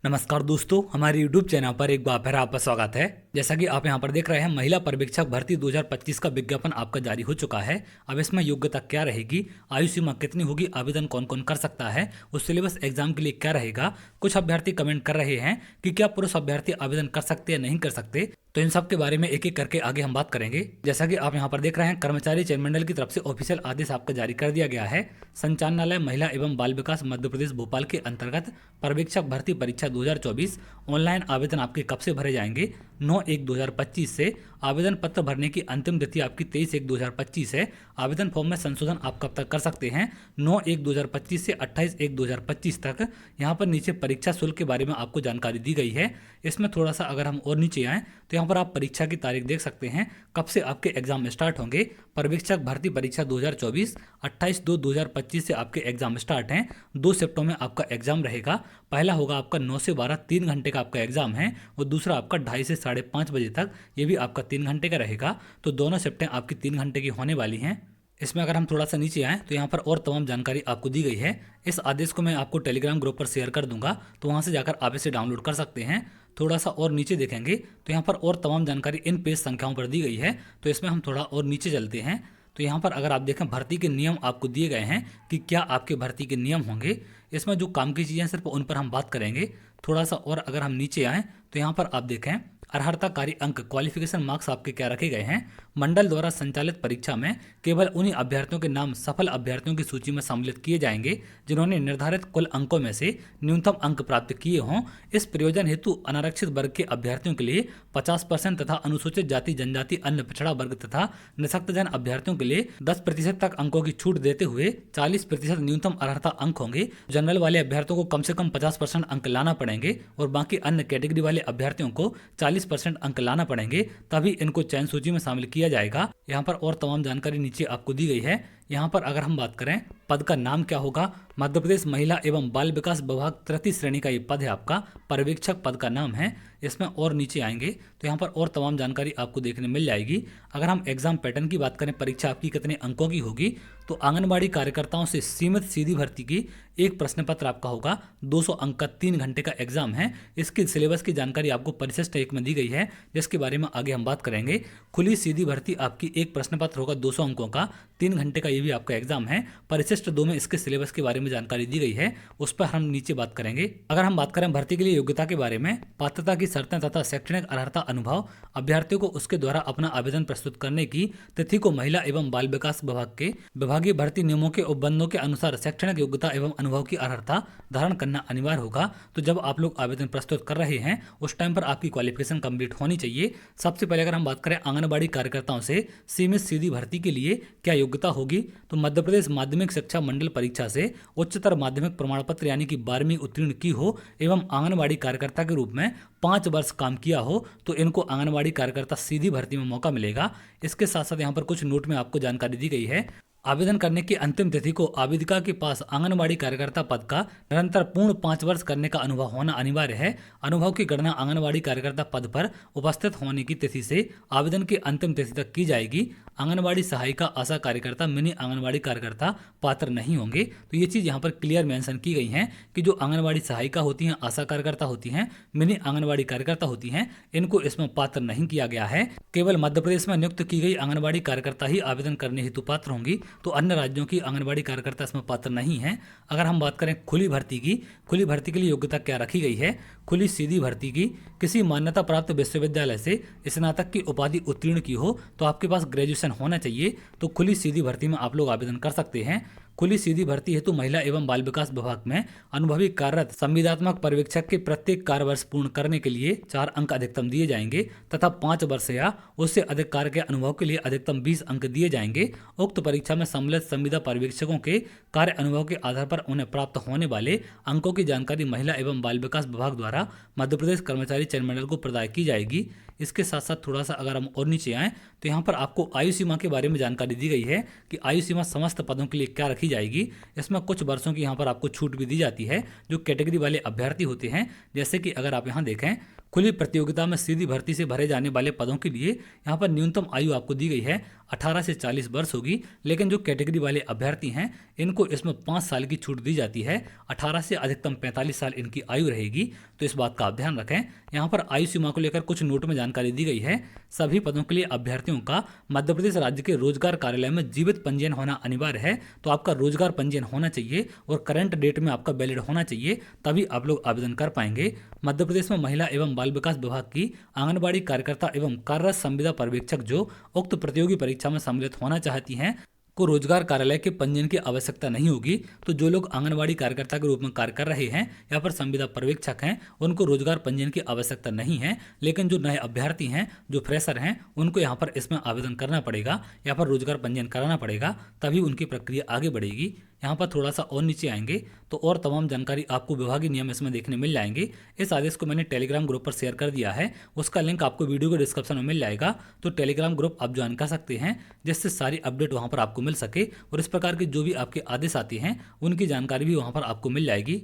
नमस्कार दोस्तों, हमारे YouTube चैनल पर एक बार फिर आपका स्वागत है। जैसा कि आप यहां पर देख रहे हैं, महिला पर्यवेक्षक भर्ती 2025 का विज्ञापन आपका जारी हो चुका है। अब इसमें योग्यता क्या रहेगी, आयु सीमा कितनी होगी, आवेदन कौन कौन कर सकता है, उस सिलेबस एग्जाम के लिए क्या रहेगा। कुछ अभ्यर्थी कमेंट कर रहे हैं कि क्या पुरुष अभ्यर्थी आवेदन कर सकते या नहीं कर सकते, तो इन सब के बारे में एक एक करके आगे हम बात करेंगे। जैसा कि आप यहाँ पर देख रहे हैं, कर्मचारी चयन मंडल की तरफ से ऑफिशियल आदेश आपका जारी कर दिया गया है। संचालनालय महिला एवं बाल विकास मध्य प्रदेश भोपाल के अंतर्गत पर्यवेक्षक भर्ती परीक्षा 2024 ऑनलाइन आवेदन आपके कब से भरे जाएंगे। 9/1/2025 से आवेदन पत्र भरने की अंतिम तिथि आपकी 23/1/2025 है। आवेदन फॉर्म में संशोधन आप कब तक कर सकते हैं, 9/1/2025 से 28/1/2025 तक। यहाँ पर नीचे परीक्षा शुल्क के बारे में आपको जानकारी दी गई है। इसमें थोड़ा सा अगर हम और नीचे आएँ तो यहाँ पर आप परीक्षा की तारीख देख सकते हैं, कब से आपके एग्जाम स्टार्ट होंगे। पर्यवेक्षक भर्ती परीक्षा 2024 28/2/2025 से आपके एग्जाम स्टार्ट हैं। 2 शिफ्टों में आपका एग्जाम रहेगा। पहला होगा आपका 9 से 12 3 घंटे का आपका एग्जाम है, और दूसरा आपका 2:30 से 5:30 बजे तक, ये भी आपका 3 घंटे का रहेगा। तो दोनों शिफ्टें आपकी 3 घंटे की होने वाली हैं। इसमें अगर हम थोड़ा सा नीचे आएँ तो यहाँ पर और तमाम जानकारी आपको दी गई है। इस आदेश को मैं आपको टेलीग्राम ग्रुप पर शेयर कर दूंगा, तो वहाँ से जाकर आप इसे डाउनलोड कर सकते हैं। थोड़ा सा और नीचे देखेंगे तो यहाँ पर और तमाम जानकारी इन पेज संख्याओं पर दी गई है। तो इसमें हम थोड़ा और नीचे चलते हैं तो यहाँ पर अगर आप देखें, भर्ती के नियम आपको दिए गए हैं कि क्या आपके भर्ती के नियम होंगे। इसमें जो काम की चीज़ें सिर्फ उन पर हम बात करेंगे। थोड़ा सा और अगर हम नीचे आएँ तो यहाँ पर आप देखें, अर्हताकारी अंक क्वालिफिकेशन मार्क्स आपके क्या रखे गए हैं। मंडल द्वारा संचालित परीक्षा में केवल उन्हीं अभ्यर्थियों के नाम सफल अभ्यर्थियों की सूची में सम्मिलित किए जाएंगे जिन्होंने निर्धारित कुल अंकों में से न्यूनतम अंक प्राप्त किए हों। इस प्रयोजन हेतु अनारक्षित वर्ग के अभ्यर्थियों के लिए 50% तथा अनुसूचित जाति जनजाति अन्य पिछड़ा वर्ग तथा निःशक्तजन अभ्यर्थियों के लिए 10% तक अंकों की छूट देते हुए 40% न्यूनतम अर्हता अंक होंगे। जनरल वाले अभ्यर्थियों को कम से कम 50% अंक लाना पड़ेंगे और बाकी अन्य कैटेगरी वाले अभ्यर्थियों को 40% अंक लाना पड़ेंगे, तभी इनको चयन सूची में शामिल किया जाएगा। यहाँ पर और तमाम जानकारी नीचे आपको दी गई है। यहाँ पर अगर हम बात करें, पद का नाम क्या होगा, मध्य प्रदेश महिला एवं बाल विकास विभाग तृतीय श्रेणी का ये पद है, आपका पर्यवेक्षक पद का नाम है। इसमें और नीचे आएंगे तो यहाँ पर और तमाम जानकारी आपको देखने मिल जाएगी। अगर हम एग्जाम पैटर्न की बात करें, परीक्षा आपकी कितने अंकों की होगी, तो आंगनबाड़ी कार्यकर्ताओं से सीमित सीधी भर्ती की एक प्रश्न पत्र आपका होगा। 200 अंक का 3 घंटे का एग्जाम है। इसकी सिलेबस की जानकारी आपको परिशिष्ट 1 में दी गई है, जिसके बारे में आगे हम बात करेंगे। खुली सीधी भर्ती आपकी एक प्रश्न पत्र होगा 200 अंकों का, 3 घंटे का ये भी आपका एग्जाम है। परिशिष्ट 2 में इसके सिलेबस के बारे में जानकारी दी गई है, उस पर हम नीचे बात करेंगे। अगर हम बात करें भर्ती के लिए योग्यता के बारे में, पात्रता की शर्तें तथा शैक्षणिक अर्हता अनुभव, अभ्यर्थियों को उसके द्वारा अपना आवेदन प्रस्तुत करने की तिथि को महिला एवं बाल विकास विभाग के विभागीय भर्ती नियमों के उपबंधों के अनुसार शैक्षणिक योग्यता एवं अनुभव की अर्हता धारण करना अनिवार्य होगा। तो जब आप लोग आवेदन प्रस्तुत कर रहे हैं, उस टाइम पर आपकी क्वालिफिकेशन कंप्लीट होनी चाहिए। सबसे पहले अगर हम बात करें आंगनबाड़ी कार्यकर्ताओं से सीमित सीधी भर्ती के लिए क्या योग्यता होगी, तो मध्य प्रदेश माध्यमिक शिक्षा मंडल परीक्षा से उच्चतर माध्यमिक प्रमाण पत्र यानी कि 12वीं उत्तीर्ण की हो एवं आंगनबाड़ी कार्यकर्ता के रूप में 5 वर्ष काम किया हो, तो इनको आंगनबाड़ी कार्यकर्ता सीधी भर्ती में मौका मिलेगा। इसके साथ साथ यहाँ पर कुछ नोट में आपको जानकारी दी गई है। आवेदन करने की अंतिम तिथि को आवेदिका के पास आंगनबाड़ी कार्यकर्ता पद का निरंतर पूर्ण 5 वर्ष करने का अनुभव होना अनिवार्य है। अनुभव की गणना आंगनबाड़ी कार्यकर्ता पद पर उपस्थित होने की तिथि से आवेदन की अंतिम तिथि तक की जाएगी। आंगनबाड़ी सहायिका, आशा कार्यकर्ता, मिनी आंगनबाड़ी कार्यकर्ता पात्र नहीं होंगे। तो ये चीज़ यहाँ पर क्लियर मेंशन की गई है कि जो आंगनबाड़ी सहायिका होती हैं, आशा कार्यकर्ता होती हैं, मिनी आंगनबाड़ी कार्यकर्ता होती हैं, इनको इसमें पात्र नहीं किया गया है। केवल मध्य प्रदेश में नियुक्त की गई आंगनबाड़ी कार्यकर्ता ही आवेदन करने हेतु पात्र होंगी, तो अन्य राज्यों की आंगनबाड़ी कार्यकर्ता इसमें पात्र नहीं है। अगर हम बात करें खुली भर्ती की, खुली भर्ती के लिए योग्यता क्या रखी गई है। खुली सीधी भर्ती की किसी मान्यता प्राप्त विश्वविद्यालय से स्नातक की उपाधि उत्तीर्ण की हो, तो आपके पास ग्रेजुएशन होना चाहिए, तो खुली सीधी भर्ती में आप लोग आवेदन कर सकते हैं। खुली सीधी भर्ती हेतु महिला एवं बाल विकास विभाग में अनुभवी कार्यरत संविदात्मक पर्यवेक्षक के प्रत्येक कार्य वर्ष पूर्ण करने के लिए 4 अंक अधिकतम दिए जाएंगे तथा 5 वर्ष या उससे अधिक कार्य के अनुभव के लिए अधिकतम 20 अंक दिए जाएंगे। उक्त परीक्षा में सम्मिलित संविदा पर्यवेक्षकों के कार्य अनुभव के आधार पर उन्हें प्राप्त होने वाले अंकों की जानकारी महिला एवं बाल विकास विभाग द्वारा मध्य प्रदेश कर्मचारी चयन मंडल को प्रदान की जाएगी। इसके साथ साथ थोड़ा सा अगर हम और नीचे आएँ तो यहाँ पर आपको आयु सीमा के बारे में जानकारी दी गई है कि आयु सीमा समस्त पदों के लिए क्या रखी जाएगी। इसमें कुछ वर्षों की यहाँ पर आपको छूट भी दी जाती है जो कैटेगरी वाले अभ्यर्थी होते हैं। जैसे कि अगर आप यहाँ देखें, खुली प्रतियोगिता में सीधी भर्ती से भरे जाने वाले पदों के लिए यहाँ पर न्यूनतम आयु आपको दी गई है 18 से 40 वर्ष होगी, लेकिन जो कैटेगरी वाले अभ्यर्थी हैं इनको इसमें 5 साल की छूट दी जाती है। 18 से अधिकतम 45 साल इनकी आयु रहेगी, तो इस बात का आप ध्यान रखें। यहाँ पर आयु सीमा को लेकर कुछ नोट में जानकारी दी गई है। सभी पदों के लिए अभ्यर्थियों का मध्य प्रदेश राज्य के रोजगार कार्यालय में जीवित पंजीयन होना अनिवार्य है, तो आपका रोजगार पंजीयन होना चाहिए और करंट डेट में आपका वैलिड होना चाहिए, तभी आप लोग आवेदन कर पाएंगे। मध्य प्रदेश में महिला एवं बाल विकास विभाग की आंगनबाड़ी कार्यकर्ता एवं कार्यरत संविदा पर्यवेक्षक जो उक्त प्रतियोगी परीक्षा में सम्मिलित होना चाहती हैं को रोजगार कार्यालय के पंजीयन की आवश्यकता नहीं होगी। तो जो लोग आंगनबाड़ी कार्यकर्ता के रूप में कार्य कर रहे हैं या फिर संविदा पर्यवेक्षक हैं उनको रोजगार पंजीयन की आवश्यकता नहीं है, लेकिन जो नए अभ्यर्थी हैं जो फ्रेशर हैं उनको यहाँ पर इसमें आवेदन करना पड़ेगा या फिर रोजगार पंजीयन कराना पड़ेगा, तभी उनकी प्रक्रिया आगे बढ़ेगी। यहाँ पर थोड़ा सा और नीचे आएंगे तो और तमाम जानकारी आपको विभागीय नियम इसमें देखने मिल जाएंगे। इस आदेश को मैंने टेलीग्राम ग्रुप पर शेयर कर दिया है, उसका लिंक आपको वीडियो के डिस्क्रिप्शन में मिल जाएगा, तो टेलीग्राम ग्रुप आप ज्वाइन कर सकते हैं जिससे सारी अपडेट वहाँ पर आपको मिल सके और इस प्रकार के जो भी आपके आदेश आते हैं उनकी जानकारी भी वहाँ पर आपको मिल जाएगी।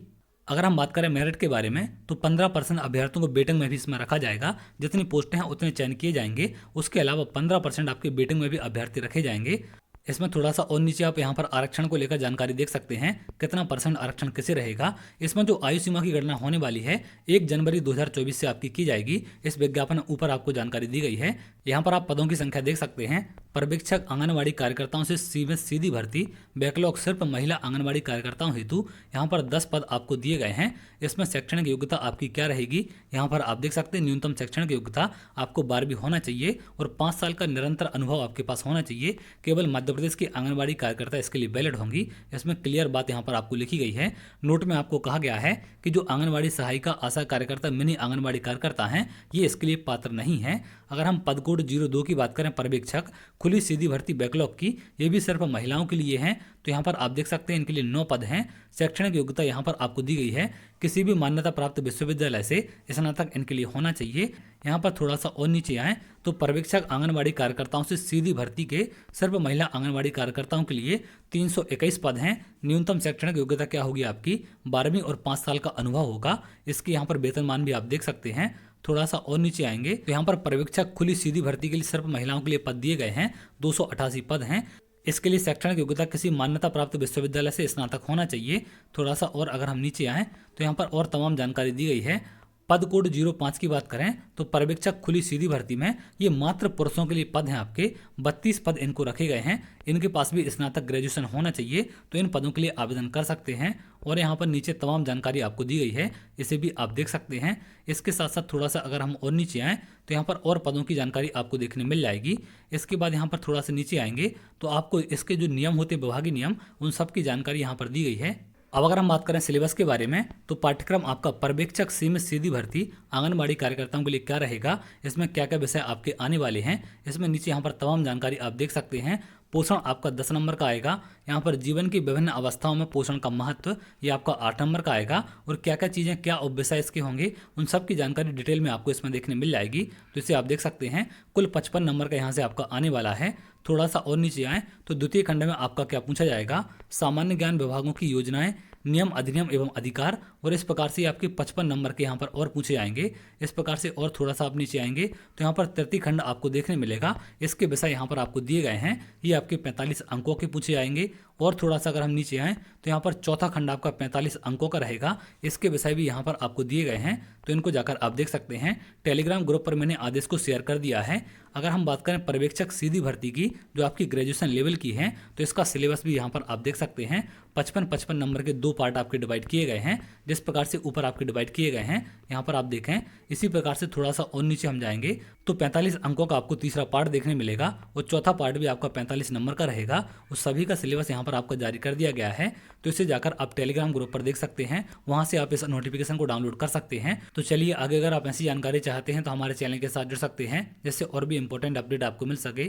अगर हम बात करें मेरिट के बारे में तो 15% अभ्यर्थियों को वेटिंग में भी इसमें रखा जाएगा, जितनी पोस्टें हैं उतने चयन किए जाएंगे। उसके अलावा 15% आपके वेटिंग में भी अभ्यर्थी रखे जाएंगे। इसमें थोड़ा सा और नीचे आप यहाँ पर आरक्षण को लेकर जानकारी देख सकते हैं, कितना % आरक्षण किसे रहेगा। इसमें जो आयु सीमा की गणना होने वाली है 1 जनवरी 2024 से आपकी की जाएगी। इस विज्ञापन ऊपर आपको जानकारी दी गई है। यहाँ पर आप पदों की संख्या देख सकते हैं। पर्यवेक्षक आंगनबाड़ी कार्यकर्ताओं से सीधी भर्ती, बैकलॉग सिर्फ महिला आंगनबाड़ी कार्यकर्ताओं हेतु यहाँ पर 10 पद आपको दिए गए हैं। इसमें शैक्षणिक योग्यता आपकी क्या रहेगी, यहाँ पर आप देख सकते हैं न्यूनतम शैक्षणिक योग्यता आपको 12वीं होना चाहिए और 5 साल का निरंतर अनुभव आपके पास होना चाहिए। केवल मध्य प्रदेश की आंगनबाड़ी कार्यकर्ता इसके लिए वैलिड होंगी। इसमें क्लियर बात यहाँ पर आपको लिखी गई है। नोट में आपको कहा गया है कि जो आंगनबाड़ी सहायिका, आशा कार्यकर्ता, मिनी आंगनबाड़ी कार्यकर्ता हैं ये इसके लिए पात्र नहीं है। अगर हम पद कोड 02 की बात करें पर्यवेक्षक खुली सीधी भर्ती बैकलॉग की, ये भी सिर्फ महिलाओं के लिए हैं, तो यहाँ पर आप देख सकते हैं इनके लिए 9 पद हैं। शैक्षणिक योग्यता यहाँ पर आपको दी गई है, किसी भी मान्यता प्राप्त विश्वविद्यालय से स्नातक इनके लिए होना चाहिए। यहाँ पर थोड़ा सा और नीचे आए तो पर्यवेक्षक आंगनबाड़ी कार्यकर्ताओं से सीधी भर्ती के सिर्फ महिला आंगनबाड़ी कार्यकर्ताओं के लिए 321 पद हैं। न्यूनतम शैक्षणिक योग्यता क्या होगी आपकी 12वीं और 5 साल का अनुभव होगा। इसके यहाँ पर वेतनमान भी आप देख सकते हैं। थोड़ा सा और नीचे आएंगे तो यहाँ पर पर्यवेक्षक खुली सीधी भर्ती के लिए सिर्फ महिलाओं के लिए पद दिए गए हैं, 288 पद हैं। इसके लिए शैक्षणिक योग्यता किसी मान्यता प्राप्त विश्वविद्यालय से स्नातक होना चाहिए। थोड़ा सा और अगर हम नीचे आएँ तो यहाँ पर और तमाम जानकारी दी गई है। पद कोड 05 की बात करें तो पर्यवेक्षक खुली सीधी भर्ती में ये मात्र पुरुषों के लिए पद हैं आपके 32 पद इनको रखे गए हैं। इनके पास भी स्नातक ग्रेजुएशन होना चाहिए, तो इन पदों के लिए आवेदन कर सकते हैं। और यहाँ पर नीचे तमाम जानकारी आपको दी गई है, इसे भी आप देख सकते हैं। इसके साथ साथ थोड़ा सा अगर हम और नीचे आएँ तो यहाँ पर और पदों की जानकारी आपको देखने मिल जाएगी। इसके बाद यहाँ पर थोड़ा सा नीचे आएंगे तो आपको इसके जो नियम होते हैं विभागीय नियम, उन सब की जानकारी यहाँ पर दी गई है। अब अगर हम बात करें सिलेबस के बारे में तो पाठ्यक्रम आपका पर्यवेक्षक सीमित सीधी भर्ती आंगनबाड़ी कार्यकर्ताओं के लिए क्या रहेगा, इसमें क्या क्या विषय आपके आने वाले हैं, इसमें नीचे यहाँ पर तमाम जानकारी आप देख सकते हैं। पोषण आपका 10 नंबर का आएगा। यहाँ पर जीवन की विभिन्न अवस्थाओं में पोषण का महत्व ये आपका 8 नंबर का आएगा। और क्या क्या चीज़ें, क्या उपविषय इसके होंगे, उन सब की जानकारी डिटेल में आपको इसमें देखने मिल जाएगी, तो इसे आप देख सकते हैं। कुल 55 नंबर का यहाँ से आपका आने वाला है। थोड़ा सा और नीचे आएँ तो द्वितीय खंड में आपका क्या पूछा जाएगा, सामान्य ज्ञान विभागों की योजनाएं, नियम, अधिनियम एवं अधिकार, और इस प्रकार से आपके 55 नंबर के यहाँ पर और पूछे जाएंगे। इस प्रकार से और थोड़ा सा आप नीचे आएंगे तो यहाँ पर तृतीय खंड आपको देखने मिलेगा। इसके विषय यहाँ पर आपको दिए गए हैं, ये आपके 45 अंकों के पूछे जाएंगे। और थोड़ा सा अगर हम नीचे आएँ तो यहाँ पर चौथा खंड आपका 45 अंकों का रहेगा। इसके विषय भी यहाँ पर आपको दिए गए हैं, तो इनको जाकर आप देख सकते हैं। टेलीग्राम ग्रुप पर मैंने आदेश को शेयर कर दिया है। अगर हम बात करें पर्यवेक्षक सीधी भर्ती की जो आपकी ग्रेजुएशन लेवल की है, तो इसका सिलेबस भी यहाँ पर आप देख सकते हैं। 55 नंबर के 2 पार्ट आपके डिवाइड किए गए हैं, जिस प्रकार से ऊपर आपके डिवाइड किए गए हैं यहाँ पर आप देखें। इसी प्रकार से थोड़ा सा और नीचे हम जाएंगे तो 45 अंकों का आपको तीसरा पार्ट देखने मिलेगा और चौथा पार्ट भी आपका 45 नंबर का रहेगा। उस सभी का सिलेबस यहाँ पर आपको जारी कर दिया गया है, तो इसे जाकर आप टेलीग्राम ग्रुप पर देख सकते हैं। वहाँ से आप इस नोटिफिकेशन को डाउनलोड कर सकते हैं। तो चलिए आगे अगर आप ऐसी जानकारी चाहते हैं तो हमारे चैनल के साथ जुड़ सकते हैं, जिससे और भी इंपॉर्टेंट अपडेट आपको मिल सके।